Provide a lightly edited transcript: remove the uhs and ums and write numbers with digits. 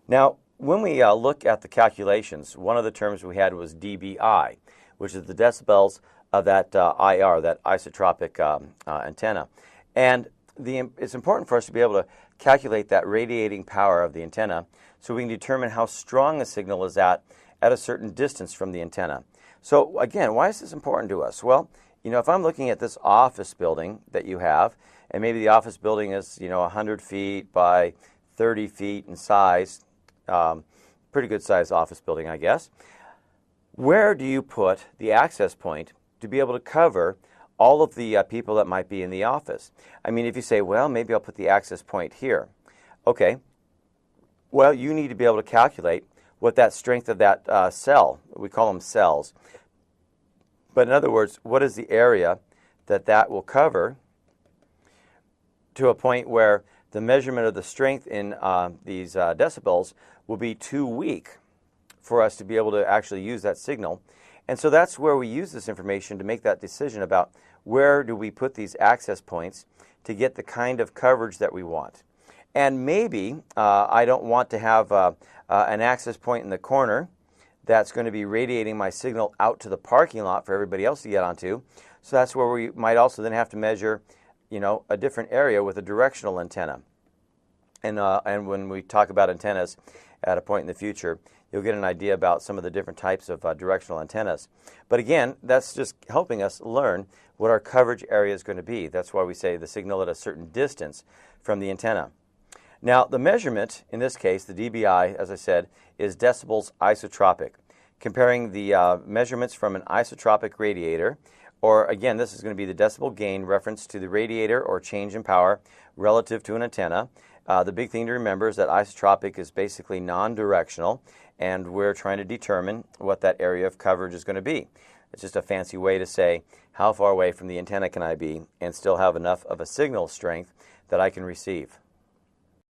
Now, when we look at the calculations, one of the terms we had was dBi, which is the decibels of that IR, that isotropic antenna. And it's important for us to be able to calculate that radiating power of the antenna so we can determine how strong a signal is at a certain distance from the antenna. So again, why is this important to us? Well, if I'm looking at this office building that you have, and maybe the office building is 100 feet by 30 feet in size, pretty good sized office building, I guess. Where do you put the access point to be able to cover all of the people that might be in the office? I mean, if you say, well, maybe I'll put the access point here. Okay. Well, you need to be able to calculate what that strength of that cell, we call them cells. But in other words, what is the area that will cover to a point where the measurement of the strength in these decibels will be too weak for us to be able to actually use that signal. And so that's where we use this information to make that decision about where do we put these access points to get the kind of coverage that we want. And maybe I don't want to have an access point in the corner that's going to be radiating my signal out to the parking lot for everybody else to get onto. So that's where we might also then have to measure, a different area with a directional antenna. And when we talk about antennas at a point in the future, you'll get an idea about some of the different types of directional antennas. But again, that's just helping us learn what our coverage area is going to be. That's why we say the signal at a certain distance from the antenna. Now, the measurement, in this case, the dBi, as I said, is decibels isotropic, comparing the measurements from an isotropic radiator, or again, this is going to be the decibel gain reference to the radiator or change in power relative to an antenna. The big thing to remember is that isotropic is basically non-directional, and we're trying to determine what that area of coverage is going to be. It's just a fancy way to say how far away from the antenna can I be and still have enough of a signal strength that I can receive.